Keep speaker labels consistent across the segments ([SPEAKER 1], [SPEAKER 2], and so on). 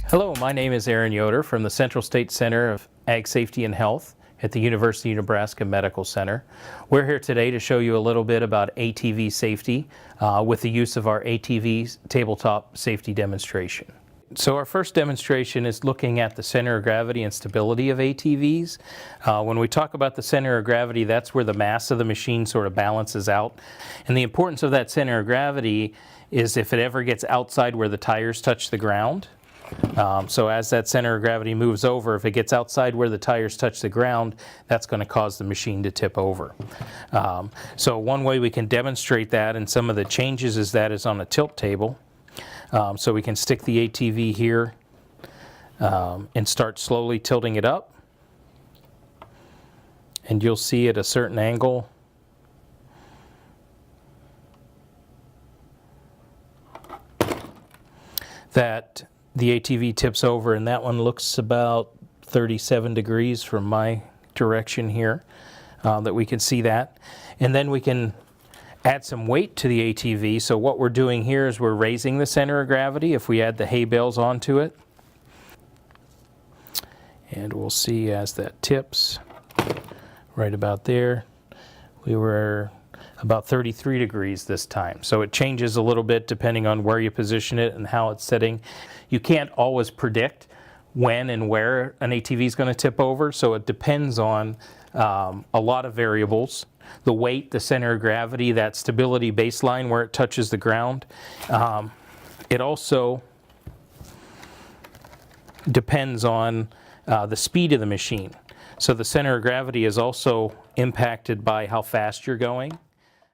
[SPEAKER 1] Hello, my name is Aaron Yoder from the Central State Center of Ag Safety and Health at the University of Nebraska Medical Center. We're here today to show you a little bit about ATV safety with the use of our ATV tabletop safety demonstration. So our first demonstration is looking at the center of gravity and stability of ATVs. When we talk about the center of gravity, that's where the mass of the machine sort of balances out. And the importance of that center of gravity is if it ever gets outside where the tires touch the ground. So as that center of gravity moves over, if it gets outside where the tires touch the ground, that's going to cause the machine to tip over. So one way we can demonstrate that and some of the changes is on a tilt table. So we can stick the ATV here and start slowly tilting it up. And you'll see at a certain angle that the ATV tips over, and that one looks about 37 degrees from my direction here, that we can see that. And then we can add some weight to the ATV. So what we're doing here is we're raising the center of gravity if we add the hay bales onto it. And we'll see as that tips right about there. We were about 33 degrees this time. So it changes a little bit depending on where you position it and how it's sitting. You can't always predict when and where an ATV is going to tip over, so it depends on a lot of variables. The weight, the center of gravity, that stability baseline where it touches the ground. It also depends on the speed of the machine. So the center of gravity is also impacted by how fast you're going.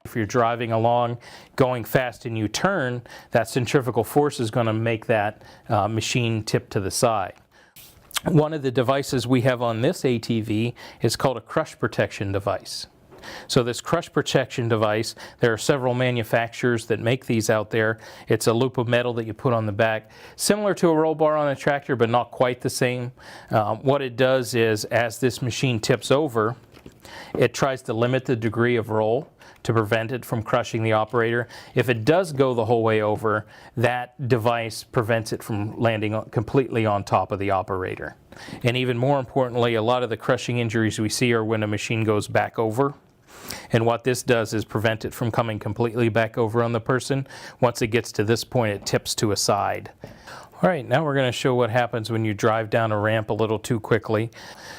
[SPEAKER 1] If you're driving along, going fast and you turn, that centrifugal force is going to make that machine tip to the side. One of the devices we have on this ATV is called a crush protection device. So this crush protection device, there are several manufacturers that make these out there. It's a loop of metal that you put on the back, similar to a roll bar on a tractor, but not quite the same. What it does is, as this machine tips over, it tries to limit the degree of roll to prevent it from crushing the operator. If it does go the whole way over, that device prevents it from landing completely on top of the operator. And even more importantly, a lot of the crushing injuries we see are when a machine goes back over. And what this does is prevent it from coming completely back over on the person. Once it gets to this point, it tips to a side. All right, now we're going to show what happens when you drive down a ramp a little too quickly.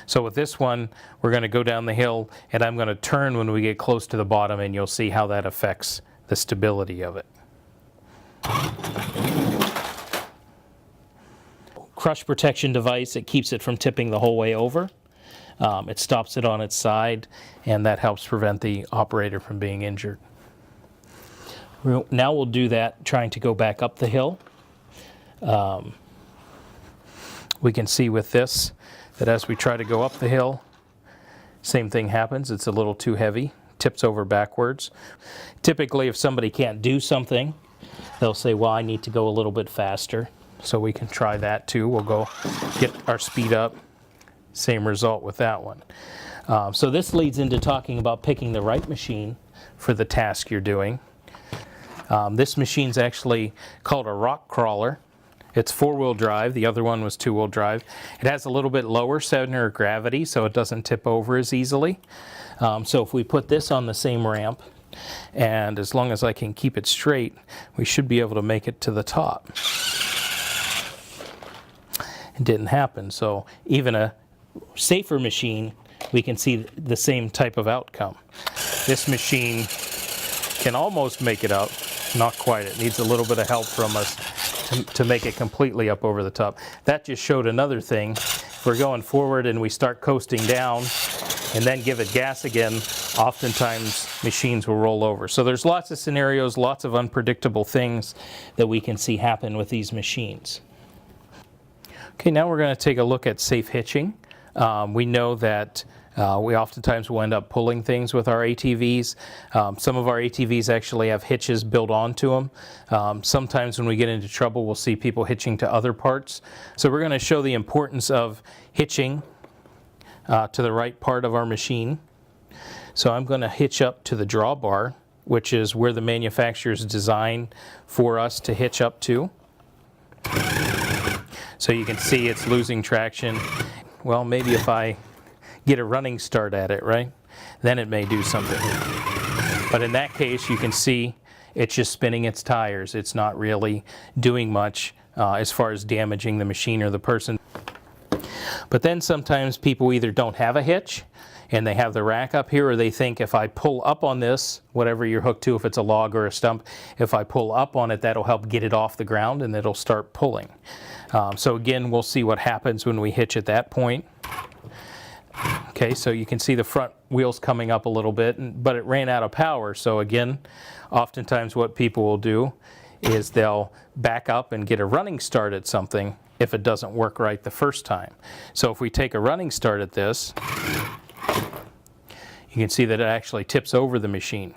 [SPEAKER 1] So with this one, we're going to go down the hill, and I'm going to turn when we get close to the bottom, and you'll see how that affects the stability of it. Crush protection device, it keeps it from tipping the whole way over. It stops it on its side, and that helps prevent the operator from being injured. Now we'll do that trying to go back up the hill. We can see with this that as we try to go up the hill, same thing happens. It's a little too heavy, tips over backwards. Typically, if somebody can't do something, they'll say, well, I need to go a little bit faster. So we can try that too. We'll go get our speed up. Same result with that one. So this leads into talking about picking the right machine for the task you're doing. This machine's actually called a rock crawler. It's four-wheel drive. The other one was two-wheel drive. It has a little bit lower center of gravity, so it doesn't tip over as easily. So if we put this on the same ramp, and as long as I can keep it straight, we should be able to make it to the top. It didn't happen, so even a safer machine, we can see the same type of outcome. This machine can almost make it up, not quite. It needs a little bit of help from us to make it completely up over the top. That just showed another thing. If we're going forward and we start coasting down and then give it gas again, oftentimes machines will roll over. So there's lots of scenarios, lots of unpredictable things that we can see happen with these machines. Okay, now we're going to take a look at safe hitching. We know that we oftentimes will end up pulling things with our ATVs. Some of our ATVs actually have hitches built onto them. Sometimes when we get into trouble, we'll see people hitching to other parts. So we're going to show the importance of hitching to the right part of our machine. So I'm going to hitch up to the drawbar, which is where the manufacturer's designed for us to hitch up to. So you can see it's losing traction. Well, maybe if I get a running start at it, right? Then it may do something. But in that case, you can see it's just spinning its tires. It's not really doing much as far as damaging the machine or the person. But then sometimes people either don't have a hitch and they have the rack up here, or they think if I pull up on this, whatever you're hooked to, if it's a log or a stump, if I pull up on it, that'll help get it off the ground and it'll start pulling. So again, we'll see what happens when we hitch at that point. Okay, so you can see the front wheels coming up a little bit, but it ran out of power. So again, oftentimes what people will do is they'll back up and get a running start at something if it doesn't work right the first time. So if we take a running start at this, you can see that it actually tips over the machine.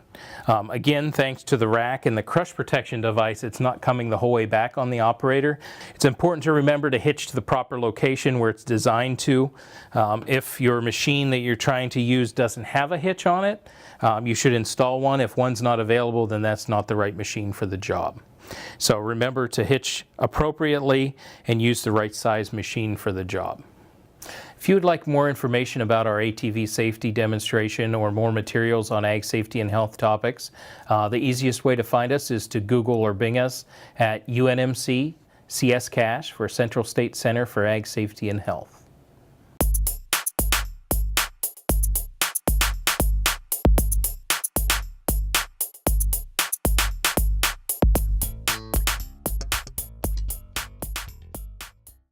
[SPEAKER 1] Again, thanks to the rack and the crush protection device, it's not coming the whole way back on the operator. It's important to remember to hitch to the proper location where it's designed to. If your machine that you're trying to use doesn't have a hitch on it, you should install one. If one's not available, then that's not the right machine for the job. So remember to hitch appropriately and use the right size machine for the job. If you would like more information about our ATV safety demonstration or more materials on ag safety and health topics, the easiest way to find us is to Google or Bing us at UNMC CS Cache for Central State Center for Ag Safety and Health.